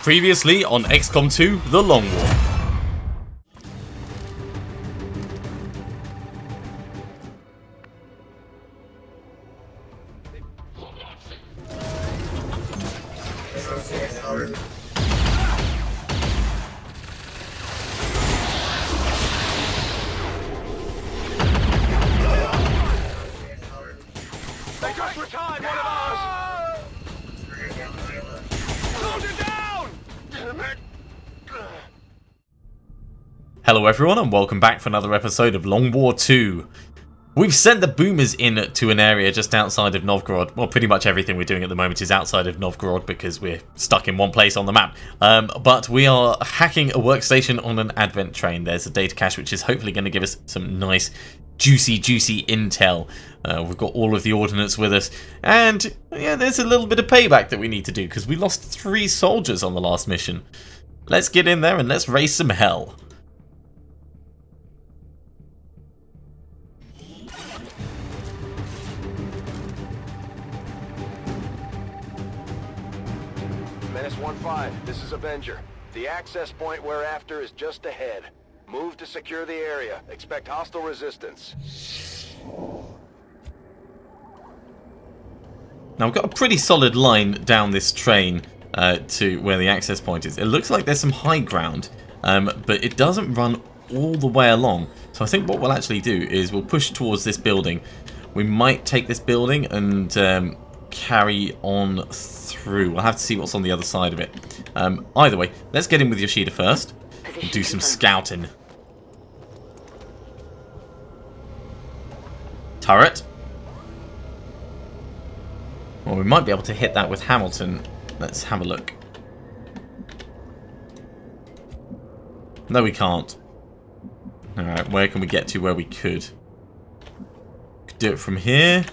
Previously on XCOM 2, The Long War. They just retired one of ours! Soldier down! Hello everyone and welcome back for another episode of Long War 2. We've sent the boomers in to an area just outside of Novgorod. Well, pretty much everything we're doing at the moment is outside of Novgorod because we're stuck in one place on the map. But we are hacking a workstation on an advent train. There's a data cache which is hopefully going to give us some nice juicy intel. We've got all of the ordnance with us, and yeah, there's a little bit of payback that we need to do because we lost 3 soldiers on the last mission. Let's get in there and let's raise some hell. Menace 1-5, this is Avenger. The access point we're after is just ahead. Move to secure the area. Expect hostile resistance. Now we've got a pretty solid line down this train to where the access point is. It looks like there's some high ground, but it doesn't run all the way along. So I think what we'll actually do is we'll push towards this building. We might take this building and carry on through. We'll have to see what's on the other side of it. Either way, let's get in with Yoshida first and do some scouting. Turret. Well, we might be able to hit that with Hamilton. Let's have a look. No, we can't. Alright, where can we get to where we could? Could do it from here.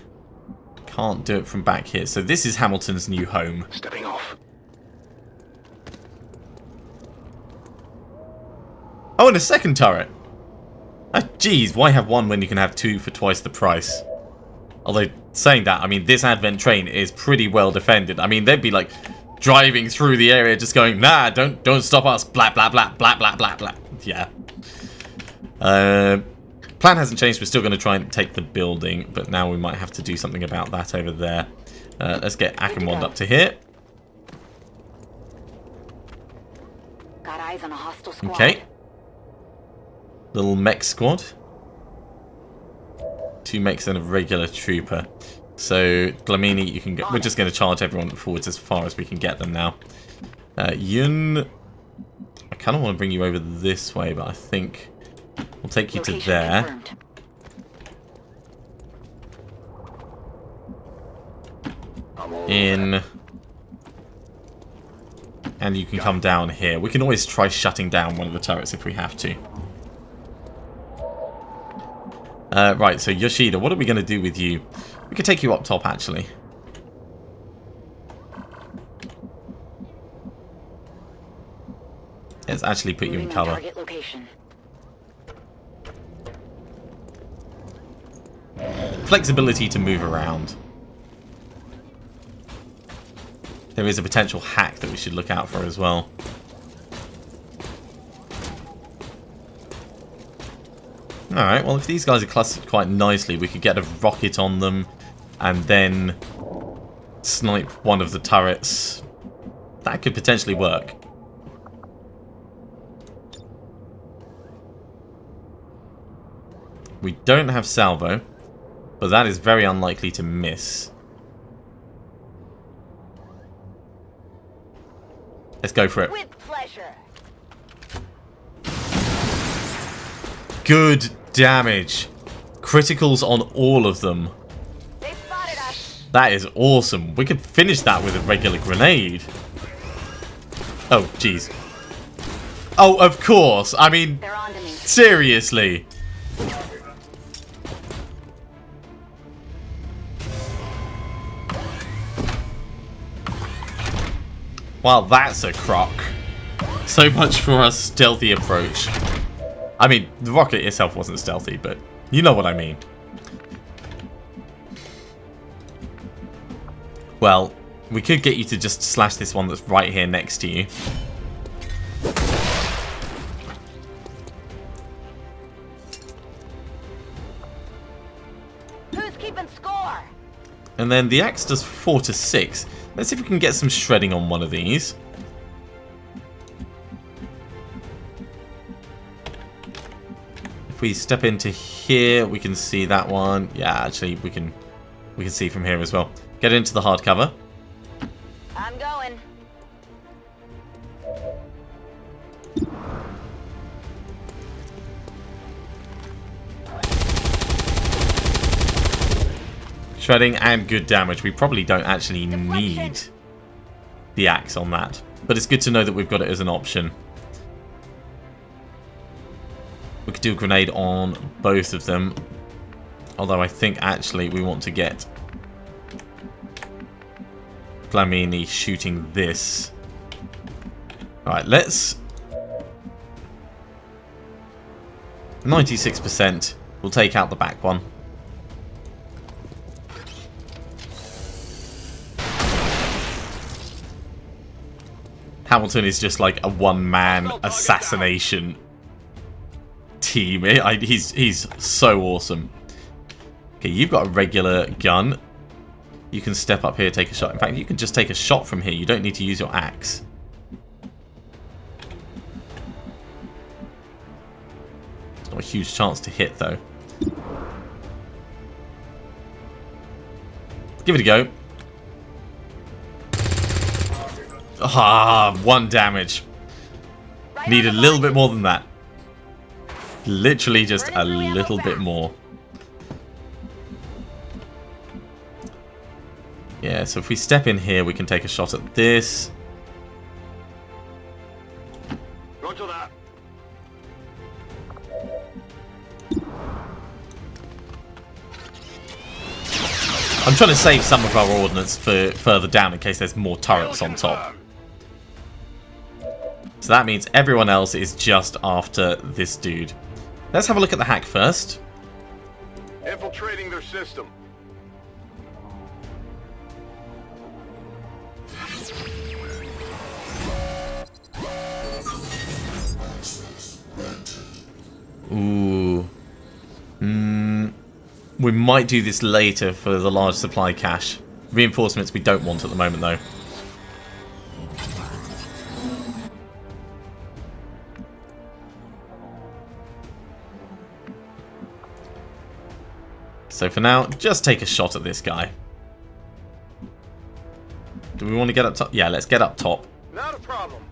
Can't do it from back here. So this is Hamilton's new home. Stepping off. Oh, and a second turret. Ah, geez, why have one when you can have 2 for twice the price? Although, saying that, I mean, this advent train is pretty well defended. I mean, they'd be like driving through the area just going, nah, don't stop us, blah, blah, blah, blah, blah, blah, blah. Yeah. Plan hasn't changed. We're still going to try and take the building, but now we might have to do something about that over there. Let's get Akamond up to here. Got eyes on a hostile squad. Okay. Little mech squad. 2 mechs and a regular trooper. So, Glamini, you can go. We're just going to charge everyone forwards as far as we can get them now. Yun, I kind of want to bring you over this way, but I think we'll take you to there. Confirmed. In. And you can come down here. We can always try shutting down one of the turrets if we have to. Right, so Yoshida, what are we going to do with you? We could take you up top, actually. Let's actually put you in cover. Target location. Flexibility to move around. There is a potential hack that we should look out for as well. Alright, well if these guys are clustered quite nicely, we could get a rocket on them and then snipe one of the turrets. That could potentially work. We don't have salvo, but that is very unlikely to miss. Let's go for it. With pleasure. Good damage. Criticals on all of them. They spotted us. That is awesome. We could finish that with a regular grenade. Oh, jeez. Oh, of course. I mean, They're on to me. seriously. Well, that's a crock. So much for our stealthy approach. I mean, the rocket itself wasn't stealthy, but you know what I mean. Well, We could get you to just slash this one that's right here next to you. Who's keeping score? And then the axe does 4 to 6. Let's see if we can get some shredding on one of these. If we step into here, we can see that one. Yeah, actually, we can see from here as well. Get into the hardcover. I'm going. Shredding and good damage. We probably don't actually need the axe on that. But it's good to know that we've got it as an option. We could do a grenade on both of them. Although I think actually we want to get Flamini shooting this. Alright, let's... 96%. We'll take out the back one. Hamilton is just like a one-man assassination team. He's so awesome. Okay, you've got a regular gun. You can step up here, take a shot. In fact, you can just take a shot from here. You don't need to use your axe. It's not a huge chance to hit, though. Give it a go. Ah, 1 damage. Need a little bit more than that. Literally just a little bit more. Yeah, so if we step in here, we can take a shot at this. Roger that. I'm trying to save some of our ordnance for further down in case there's more turrets on top. So that means everyone else is just after this dude. Let's have a look at the hack first. Infiltrating their system. Ooh. We might do this later for the large supply cache. Reinforcements we don't want at the moment, though. So for now, just take a shot at this guy. Do we want to get up top? Yeah, let's get up top. Not a problem.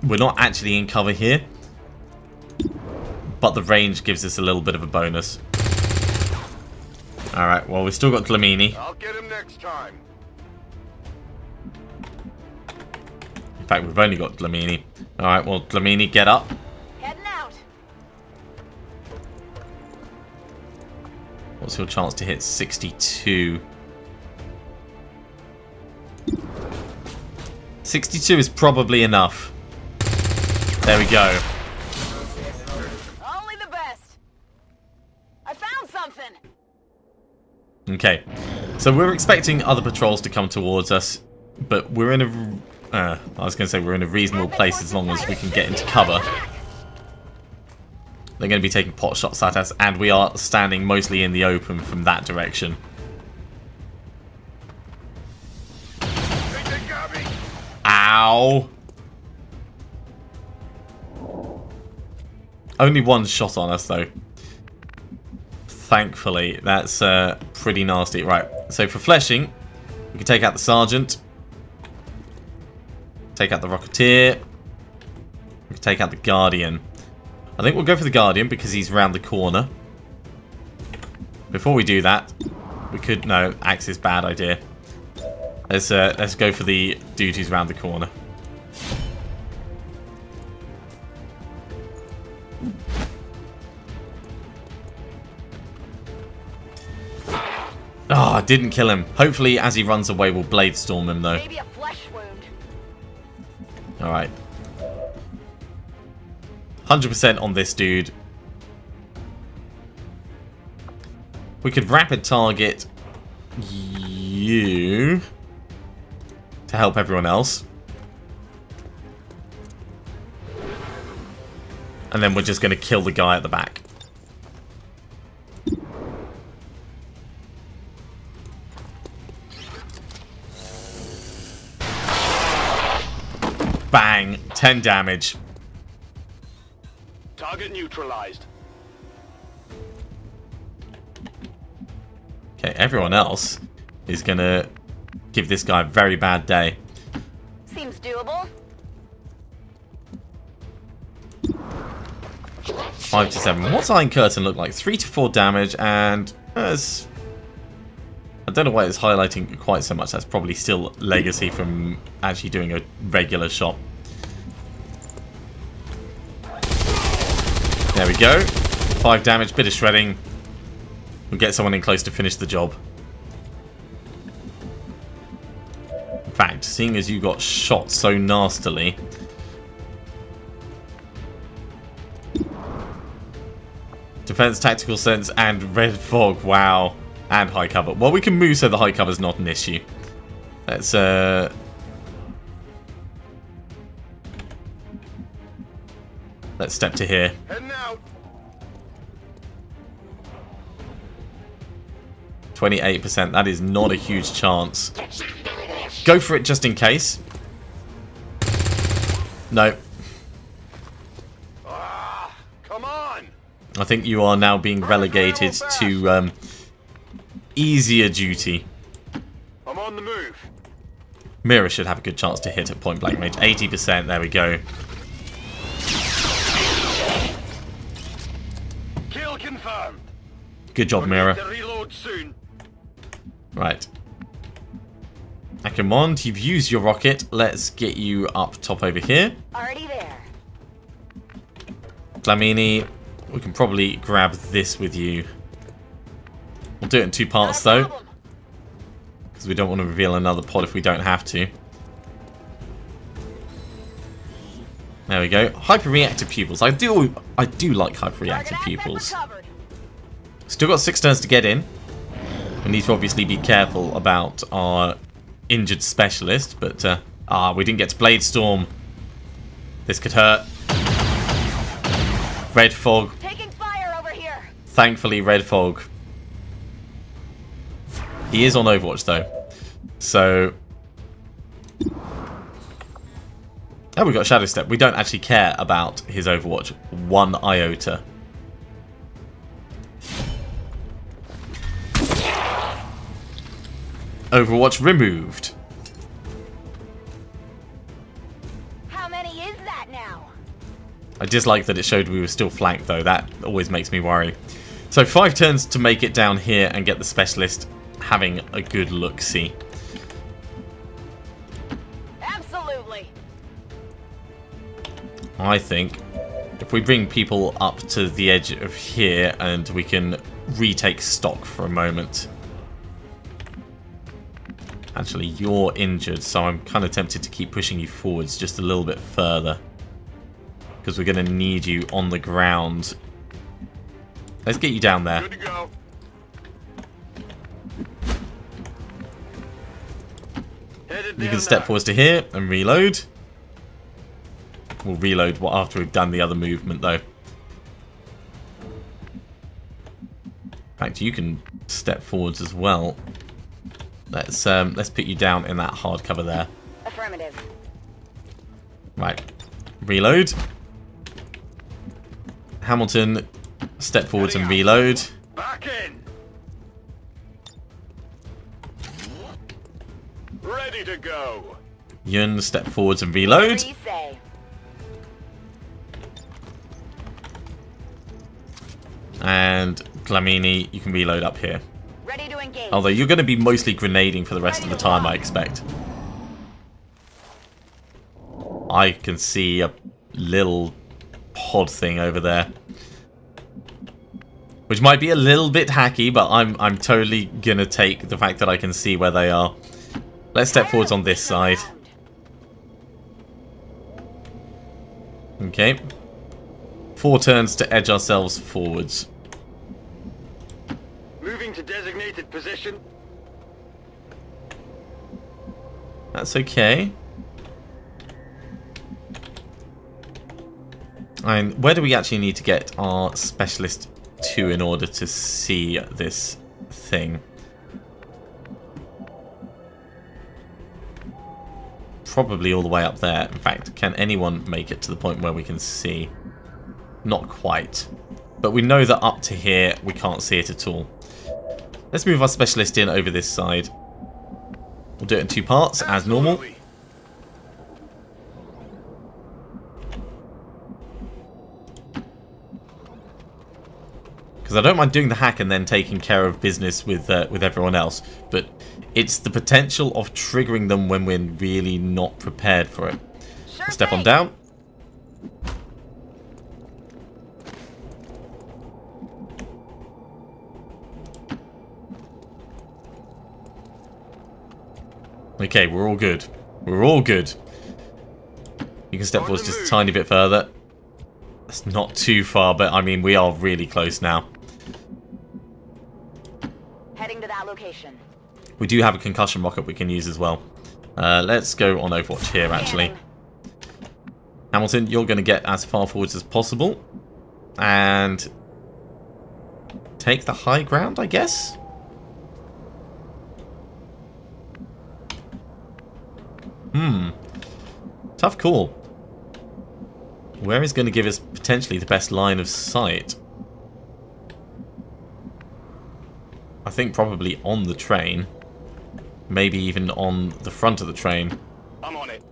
We're not actually in cover here, but the range gives us a little bit of a bonus. Alright, well, we've still got Glamini. I'll get him next time. In fact, we've only got Glamini. Alright, well, Glamini, get up. Heading out. What's your chance to hit? 62. 62 is probably enough. There we go. Only the best. I found something. Okay, so we're expecting other patrols to come towards us, but we're in a... I was going to say we're in a reasonable place as long as we can get into cover. They're going to be taking pot shots at us, and we are standing mostly in the open from that direction. Ow! Only 1 shot on us, though. Thankfully, that's pretty nasty. Right, so for fleshing, we can take out the Sergeant. Take out the Rocketeer. We can take out the Guardian. I think we'll go for the Guardian because he's round the corner. Before we do that, we could... No, axe is bad idea. Let's go for the dude who's round the corner. Ah, oh, didn't kill him. Hopefully, as he runs away, we'll blade storm him, though. Maybe a flesh wound. All right. 100% on this dude. We could rapid target. you to help everyone else. And then we're just going to kill the guy at the back. Bang! 10 damage. Target neutralized. Okay, everyone else is going to give this guy a very bad day. Seems doable. 5 to 7. What's Iron Curtain look like? 3 to 4 damage, and I don't know why it's highlighting quite so much. That's probably still legacy from actually doing a regular shot. There we go. 5 damage, bit of shredding. We'll get someone in close to finish the job. In fact, seeing as you got shot so nastily, defense, tactical sense, and red fog. Wow. And high cover. Well, we can move so the high cover's not an issue. Let's step to here. Heading out. 28%. That is not a huge chance. Go for it just in case. No. Come on. I think you are now being relegated to easier duty. I'm on the move. Mira should have a good chance to hit at point blank range. 80%. There we go. Kill confirmed. Good job, Mira. Reload soon. Right. Akamond, you've used your rocket. Let's get you up top over here. Already there. Flamini, we can probably grab this with you. We'll do it in 2 parts though, because we don't want to reveal another pod if we don't have to. There we go. Hyper-reactive pupils. I do like hyper-reactive pupils. Still got 6 turns to get in. We need to obviously be careful about our injured specialist, but we didn't get to Blade Storm. This could hurt. Red fog. Taking fire over here. Thankfully, red fog. He is on Overwatch though, so. Oh, we got Shadow Step. We don't actually care about his Overwatch 1 iota. Overwatch removed. How many is that now? I dislike that it showed we were still flanked though. That always makes me worry. So 5 turns to make it down here and get the specialist having a good look-see. Absolutely. I think if we bring people up to the edge of here and we can retake stock for a moment. Actually, you're injured, so I'm kind of tempted to keep pushing you forwards just a little bit further, because we're going to need you on the ground. Let's get you down there. Good to go. You can step forwards to here and reload. We'll reload after we've done the other movement, though. In fact, you can step forwards as well. Let's put you down in that hard cover there. Affirmative. Right. Reload. Hamilton, step forwards and reload. Back in. Ready to go. Yun, step forwards and reload. What do you say? And Glamini, you can reload up here. Ready to engage. Although you're going to be mostly grenading for the rest of the time, I expect. I can see a little pod thing over there, which might be a little bit hacky, but I'm totally going to take the fact that I can see where they are. Let's step forwards on this side. Okay. 4 turns to edge ourselves forwards. Moving to designated position. That's okay. And where do we actually need to get our specialist to in order to see this thing? Probably all the way up there. In fact, can anyone make it to the point where we can see? Not quite. But we know that up to here, we can't see it at all. Let's move our specialist in over this side. We'll do it in 2 parts, as normal. Because I don't mind doing the hack and then taking care of business with everyone else, but it's the potential of triggering them when we're really not prepared for it. Sure Step thing. on down. Okay, we're all good. We're all good. You can step forward just a tiny bit further. That's not too far, but I mean, we are really close now. Heading to that location. We do have a concussion rocket we can use as well. Let's go on Overwatch here, actually. Scanning. Hamilton, you're going to get as far forwards as possible. And take the high ground, I guess? Tough call. Where is going to give us potentially the best line of sight? I think probably on the train. Maybe even on the front of the train. I'm on it.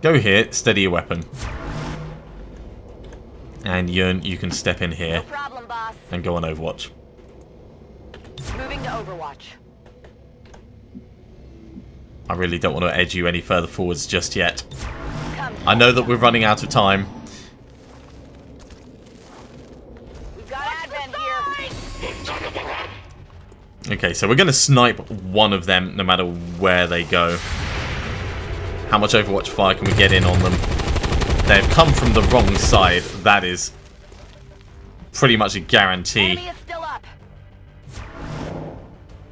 Go here, steady your weapon. And Yearn, you can step in here No problem, boss. and go on Overwatch. Moving to Overwatch. I really don't want to edge you any further forwards just yet. Come. I know that we're running out of time. We've got Advent here. Okay, so we're going to snipe one of them no matter where they go. How much Overwatch fire can we get in on them? They've come from the wrong side. That is pretty much a guarantee. Enemy is still up.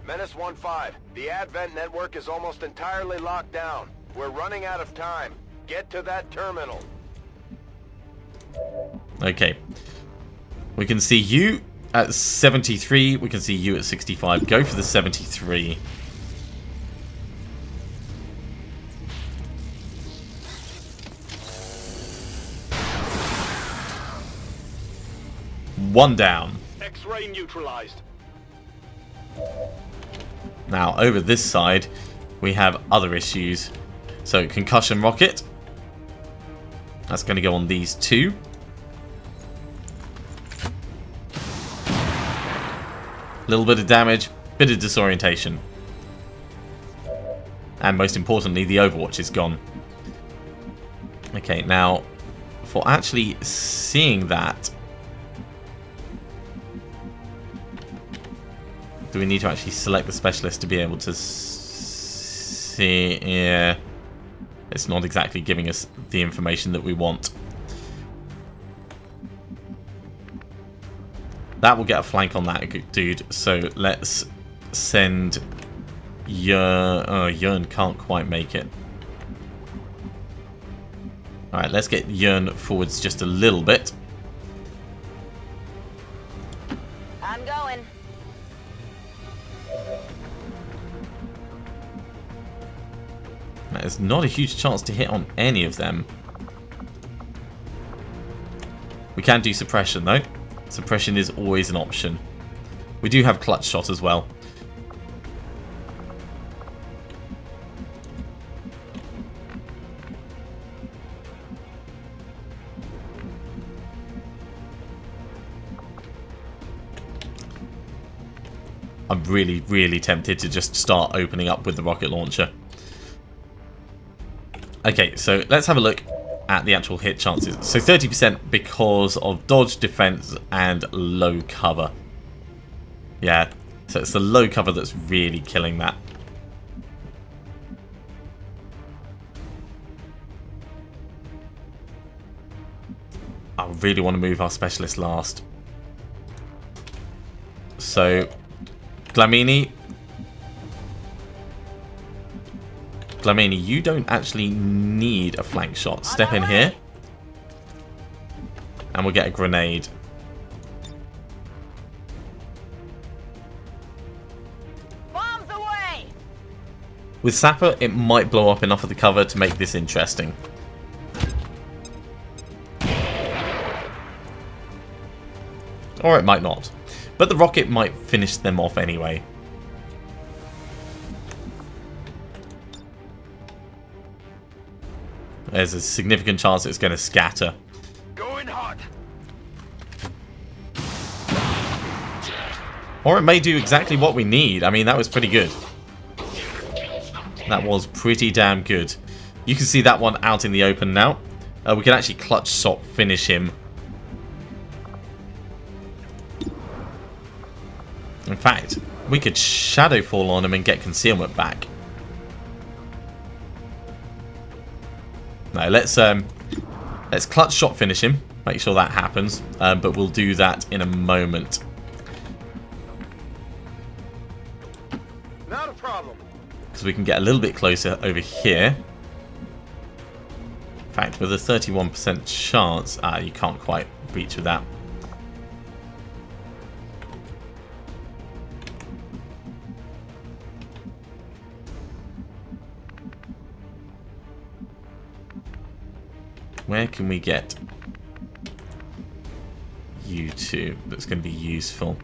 Menace 1-5. The Advent network is almost entirely locked down. We're running out of time. Get to that terminal. Okay. We can see you at 73. We can see you at 65. Go for the 73. One down. X-ray neutralized. Now, over this side, we have other issues. So, concussion rocket. That's going to go on these two. Little bit of damage, bit of disorientation. And most importantly, the Overwatch is gone. Okay, now, for actually seeing that, do we need to actually select the specialist to be able to see? Yeah, it's not exactly giving us the information that we want. That will get a flank on that dude, so let's send Yearn. Oh, Yearn can't quite make it. Alright, let's get Yearn forwards just a little bit. I'm going. There's not a huge chance to hit on any of them. We can do suppression though. Suppression is always an option. We do have clutch shot as well. I'm really, really tempted to just start opening up with the rocket launcher. Okay, so let's have a look at the actual hit chances. So 30% because of dodge, defense, and low cover. Yeah, so it's the low cover that's really killing that. I really want to move our specialist last. So Glamini, you don't actually need a flank shot. Step in here. And we'll get a grenade. Bombs away! With Sapper, it might blow up enough of the cover to make this interesting. Or it might not. But the rocket might finish them off anyway. There's a significant chance it's going to scatter. Going hot. Or it may do exactly what we need. I mean, that was pretty good. That was pretty damn good. You can see that one out in the open now. We can actually clutch shot finish him. In fact, we could shadow fall on him and get concealment back. No, let's clutch shot finish him. Make sure that happens. But we'll do that in a moment. Not a problem. Because we can get a little bit closer over here. In fact, with a 31% chance, you can't quite reach with that. Where can we get you two that's going to be useful?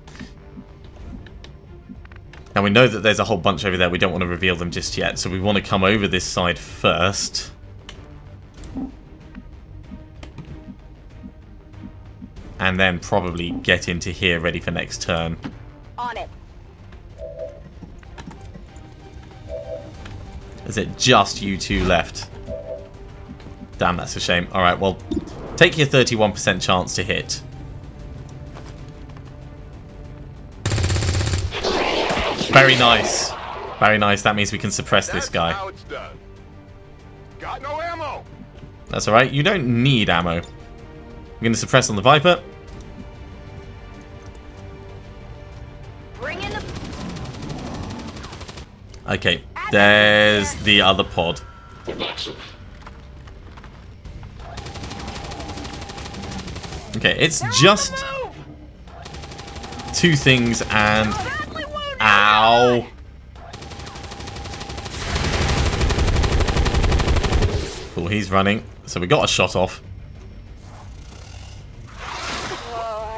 Now we know that there's a whole bunch over there. We don't want to reveal them just yet. So we want to come over this side first. And then probably get into here ready for next turn. On it. Is it just you two left? Damn, that's a shame. Alright, well, take your 31% chance to hit. Very nice. Very nice. That means we can suppress this guy. How it's done. Got no ammo. That's alright. You don't need ammo. I'm going to suppress on the Viper. Bring in the... Okay, there's the other pod. Okay, it's just two things and... Ow! Cool, he's running. So we got a shot off.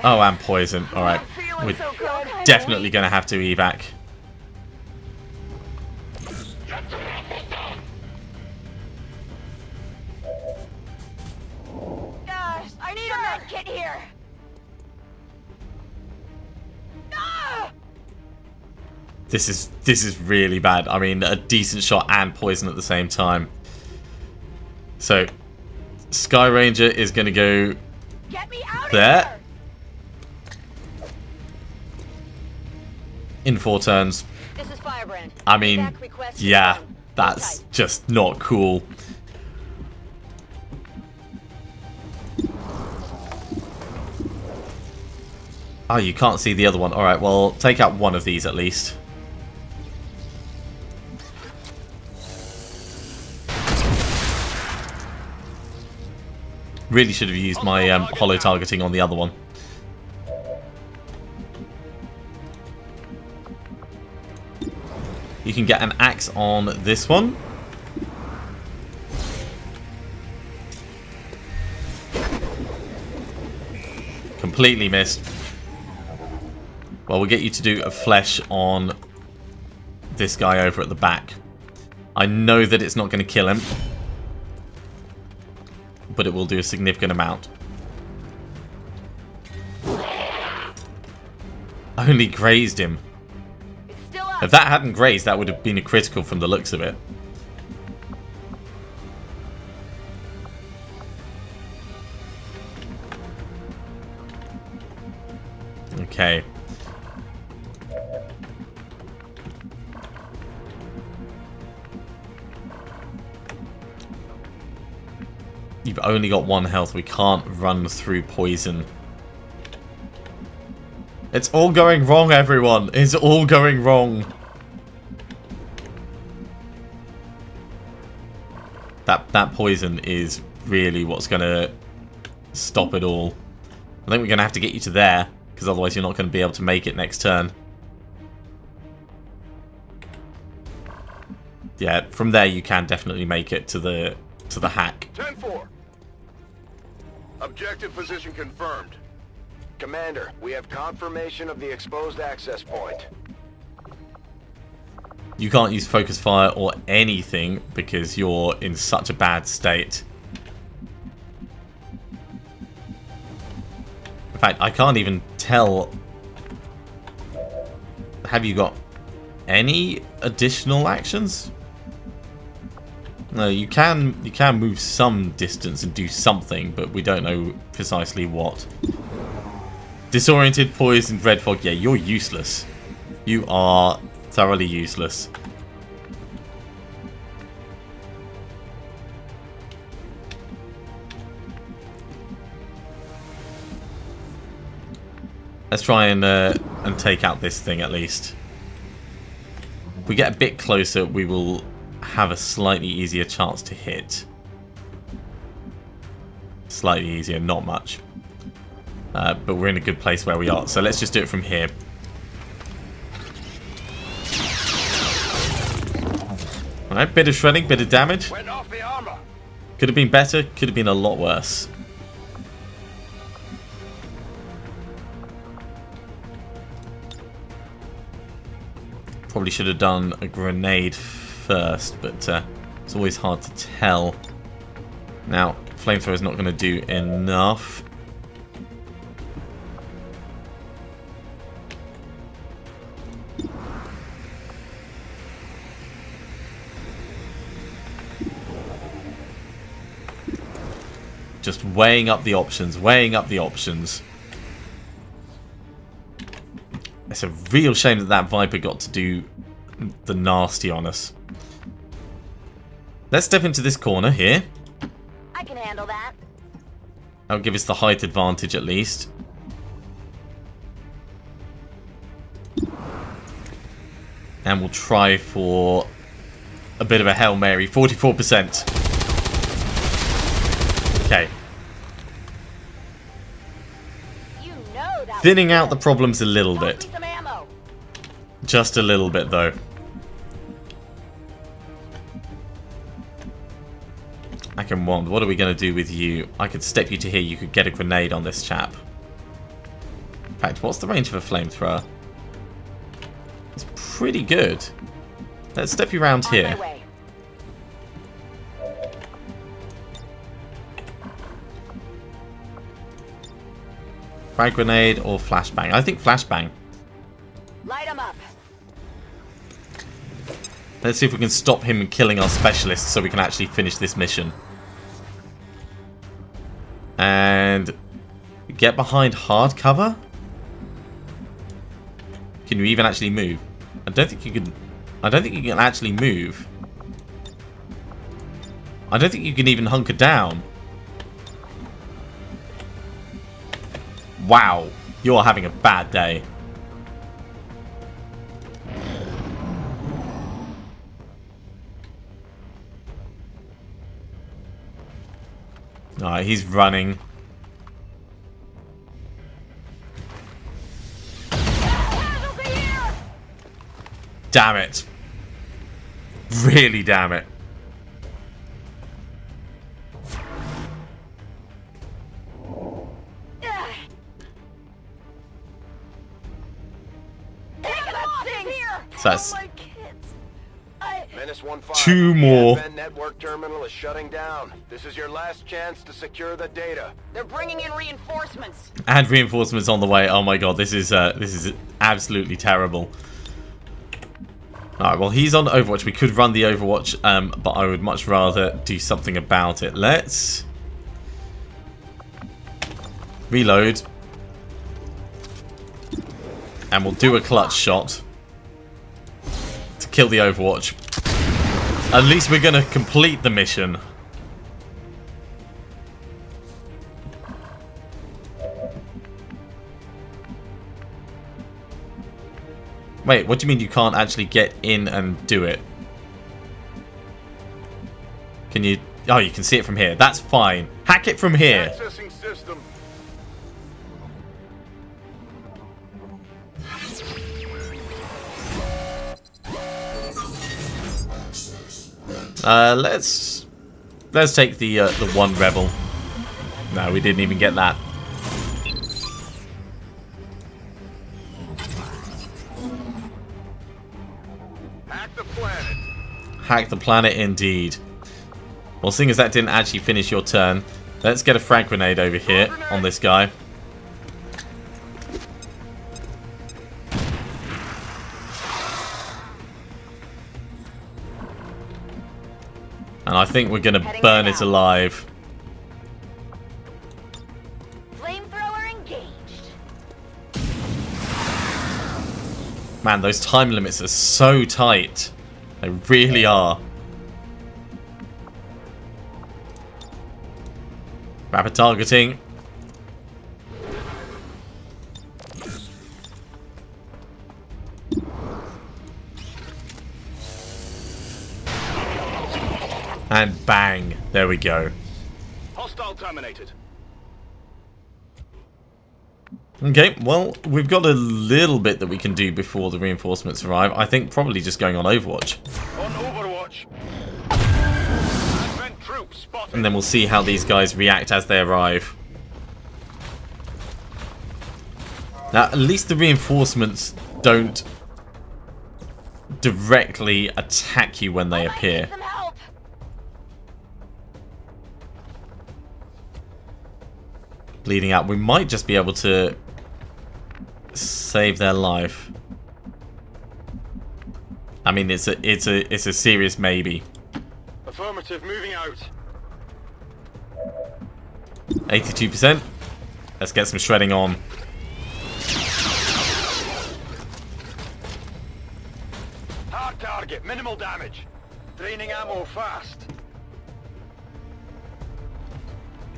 Oh, and poison. Alright. We're definitely going to have to evac. Gosh, I need a med kit here. This is really bad. I mean, a decent shot and poison at the same time. So, Sky Ranger is going to go Get me out there. Of here. In 4 turns. This is Firebrand. I mean, Evac request yeah, confirmed. that's Hold tight. just not cool. Oh, you can't see the other one. Alright, well, take out one of these at least. Really should have used my holo targeting on the other one. You can get an axe on this one. Completely missed. Well, we'll get you to do a flesh on this guy over at the back. I know that it's not going to kill him, but it will do a significant amount. Only grazed him. It's still up. If that hadn't grazed, that would have been a critical from the looks of it. Okay. You've only got 1 health. We can't run through poison. It's all going wrong, everyone. It's all going wrong. That poison is really what's going to stop it all. I think we're going to have to get you to there, because otherwise you're not going to be able to make it next turn. Yeah, from there you can definitely make it to the hack. 10-4. Objective position confirmed. Commander, we have confirmation of the exposed access point. You can't use focus fire or anything because you're in such a bad state. In fact, I can't even tell. Have you got any additional actions? No, you can move some distance and do something, but we don't know precisely what. Disoriented, poisoned, red fog. Yeah, you're useless. You are thoroughly useless. Let's try and take out this thing at least. If we get a bit closer, we will have a slightly easier chance to hit. Slightly easier, not much. But we're in a good place where we are. So let's just do it from here. Alright, bit of shredding, bit of damage. Went off the armor. Could have been better, could have been a lot worse. Probably should have done a grenade first, but it's always hard to tell. Now, flamethrower is not going to do enough. Just weighing up the options, weighing up the options. It's a real shame that that Viper got to do the nasty on us. Let's step into this corner here. I can handle that. That'll give us the height advantage at least. And we'll try for a bit of a Hail Mary. 44%. Okay. You know that Thinning out the problems a little Toss bit. me some ammo. Just a little bit, though. I can wand. What are we going to do with you? I could step you to here. You could get a grenade on this chap. In fact, what's the range of a flamethrower? It's pretty good. Let's step you around On here. my way. Frag grenade or flashbang? I think flashbang. Light 'em up. Let's see if we can stop him killing our specialists so we can actually finish this mission. And get behind hard cover? Can you even actually move? I don't think you can. I don't think you can actually move. I don't think you can even hunker down. Wow, you're having a bad day. Alright, he's running. Damn it. Really damn it. So that's Menace 1-5. 2 more. The network terminal is shutting down. This is your last chance to secure the data. They're bringing in reinforcements. And reinforcements on the way. Oh my god, this is absolutely terrible. Alright, well he's on Overwatch. We could run the Overwatch, but I would much rather do something about it. Let's reload. And we'll do a clutch shot to kill the Overwatch. At least we're going to complete the mission. Wait, what do you mean you can't actually get in and do it? Can you... Oh, you can see it from here. That's fine. Hack it from here. Accessing system. Let's take the one rebel. No, we didn't even get that. Hack the planet. Hack the planet indeed. Well, seeing as that didn't actually finish your turn, let's get a frag grenade over here on this guy. And I think we're going to burn it alive. Flamethrower engaged. Man, those time limits are so tight. They really are. Rapid targeting. And bang. There we go. Hostile terminated. Okay, well, we've got a little bit that we can do before the reinforcements arrive. I think probably just going on Overwatch. On Overwatch. Advent troops spotted. And then we'll see how these guys react as they arrive. Now, at least the reinforcements don't directly attack you when they appear. Some help. Bleeding out. We might just be able to save their life. I mean, it's a serious maybe. Affirmative, moving out. 82%. Let's get some shredding on. Hard target, minimal damage. Draining ammo fast.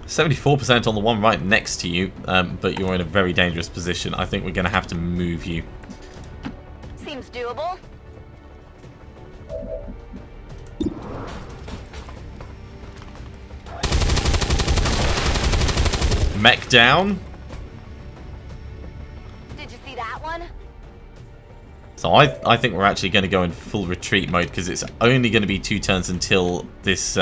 74% on the one right next to you, but you're in a very dangerous position. I think we're going to have to move you. Seems doable. Mech down. Did you see that one? So I think we're actually going to go in full retreat mode because it's only going to be 2 turns until this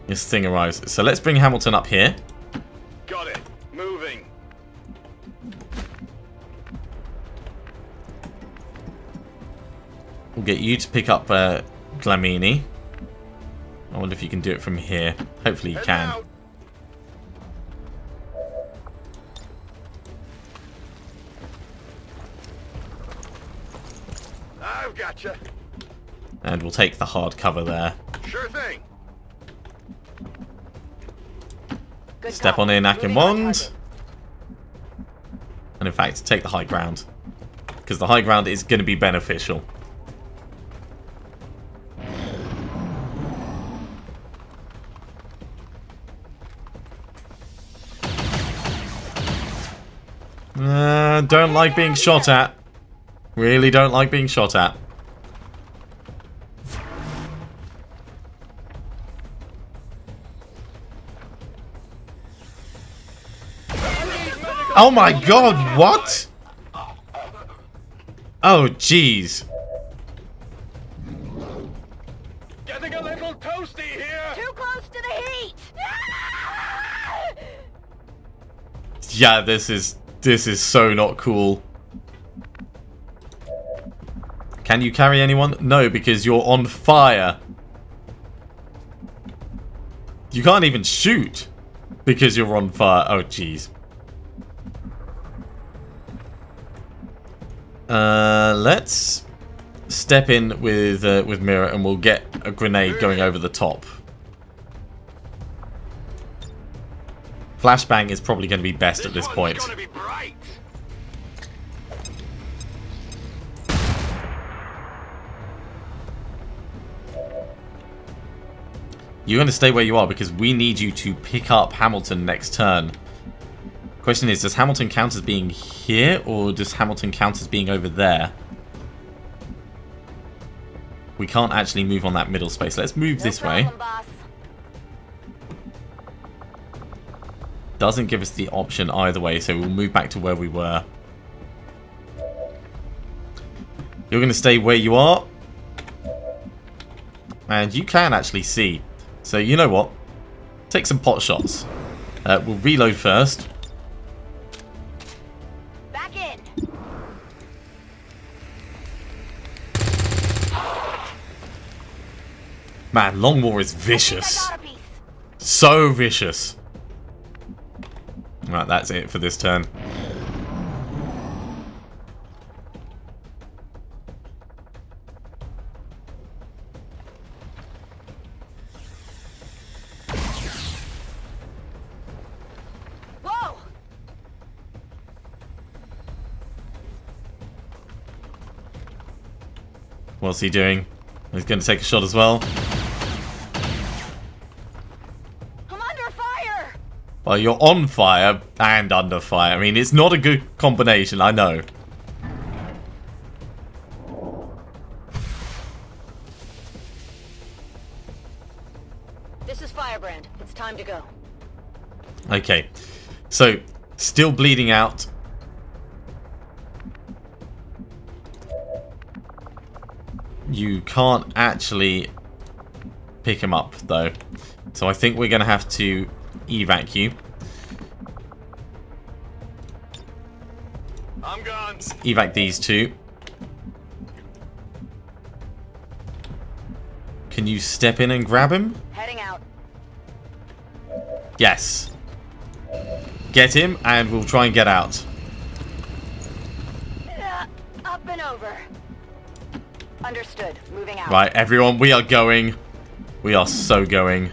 this thing arrives. So let's bring Hamilton up here. Got it. Moving. We'll get you to pick up Glamini. I wonder if you can do it from here. Hopefully you Heading can. out. I've gotcha. And we'll take the hard cover there. Sure thing. Good Step call. on in, Moving on Akinwand. target. And in fact, take the high ground. Because the high ground is going to be beneficial. Don't like being shot at. Really don't like being shot at. Oh my god, what? Oh jeez. Getting a little toasty here. Too close to the heat. Yeah, this is so not cool. Can you carry anyone? No, because you're on fire. You can't even shoot because you're on fire. Oh jeez. Let's step in with Mira and we'll get a grenade going over the top. Flashbang is probably going to be best at this point. Gonna be bright. You're going to stay where you are because we need you to pick up Hamilton next turn. Question is, does Hamilton count as being here, or does Hamilton count as being over there? We can't actually move on that middle space. Let's move this way. Boss. Doesn't give us the option either way, so we'll move back to where we were. You're going to stay where you are. And you can actually see. So you know what? Take some pot shots. We'll reload first. Back in. Man, Long War is I vicious. got a piece. So vicious. Right, that's it for this turn. Whoa! What's he doing? He's going to take a shot as well. I'm under fire! Well, you're on fire and under fire. I mean, it's not a good combination, I know. This is Firebrand. It's time to go. Okay. So, still bleeding out. You can't actually pick him up, though. So I think we're going to have to evac you. I'm gone. Evac these two. Can you step in and grab him? Heading out. Yes. Get him, and we'll try and get out. Up and over. Understood. Moving out. Right, everyone, we are going. We are so going.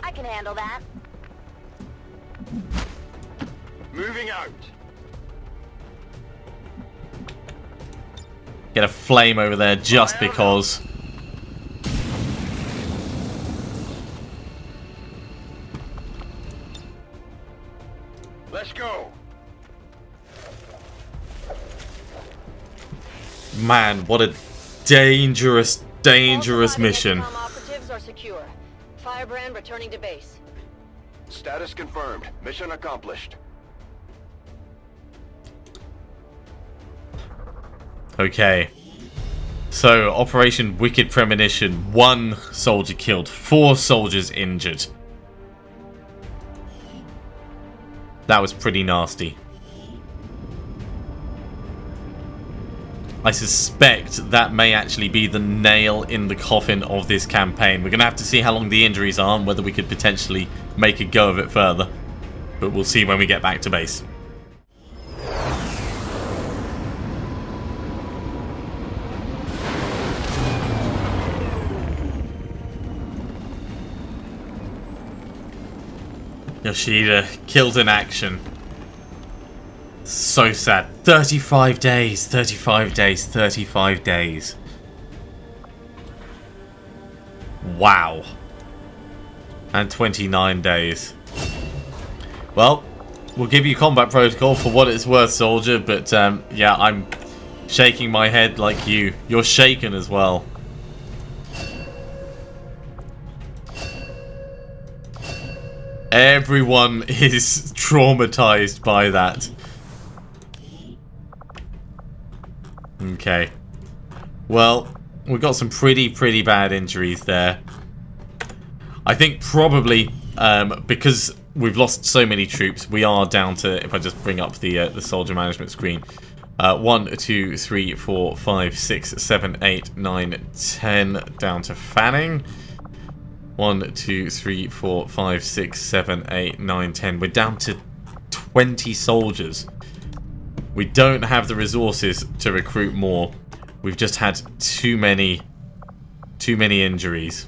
I can handle that. Moving out. Get a flame over there just because. Let's go. Man, what a dangerous, dangerous All surviving mission. XCom operatives are secure. Firebrand returning to base. Status confirmed. Mission accomplished. Okay. So, Operation Wicked Premonition. 1 soldier killed, 4 soldiers injured. That was pretty nasty. I suspect that may actually be the nail in the coffin of this campaign. We're going to have to see how long the injuries are and whether we could potentially make a go of it further. But we'll see when we get back to base. Yoshida killed in action. So sad. 35 days, 35 days, 35 days. Wow. And 29 days. Well, we'll give you combat protocol for what it's worth, soldier, but yeah, I'm shaking my head like you. You're shaken as well. Everyone is traumatized by that. Okay. Well, we've got some pretty bad injuries there. I think probably because we've lost so many troops, we are down to, if I just bring up the soldier management screen, 1, 2, 3, 4, 5, 6, 7, 8, 9, 10 down to Fanning. 1, 2, 3, 4, 5, 6, 7, 8, 9, 10. We're down to 20 soldiers. We don't have the resources to recruit more. We've just had too many injuries.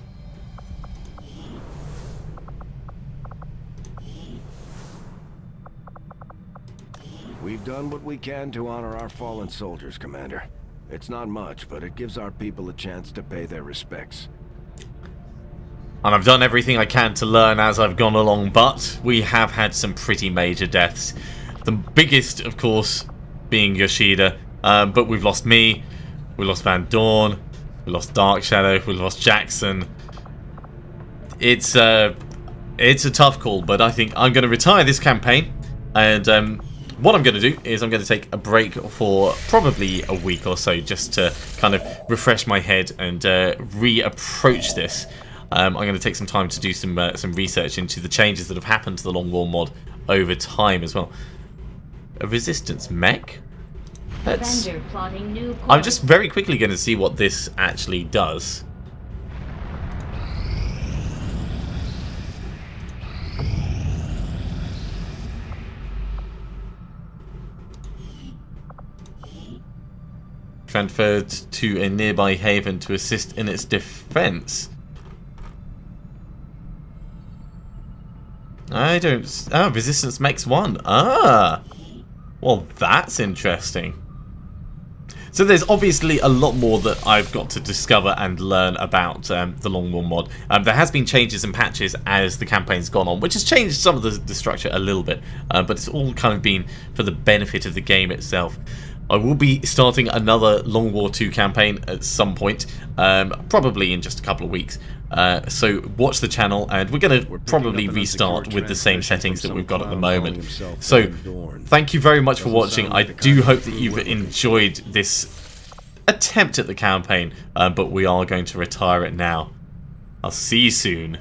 We've done what we can to honor our fallen soldiers, Commander. It's not much, but it gives our people a chance to pay their respects. And I've done everything I can to learn as I've gone along, but we have had some pretty major deaths. The biggest, of course, being Yoshida, but we've lost me, we lost Van Dorn, we lost Dark Shadow, we lost Jackson. It's a tough call, but I think I'm going to retire this campaign, and what I'm going to do is I'm going to take a break for probably a week or so, just to kind of refresh my head and reapproach this. I'm going to take some time to do some research into the changes that have happened to the Long War mod over time as well. A resistance mech? I'm just very quickly going to see what this actually does. Transferred to a nearby haven to assist in its defense. I don't... Oh, resistance makes 1. Ah! Well, that's interesting. So there's obviously a lot more that I've got to discover and learn about the Long War mod. There has been changes and patches as the campaign's gone on, which has changed some of the structure a little bit. But it's all kind of been for the benefit of the game itself. I will be starting another Long War 2 campaign at some point, probably in just a couple of weeks. So watch the channel, and we're going to probably restart with the same settings that we've got at the moment. So thank you very much for watching. I do hope that you've enjoyed this attempt at the campaign, but we are going to retire it now. I'll see you soon.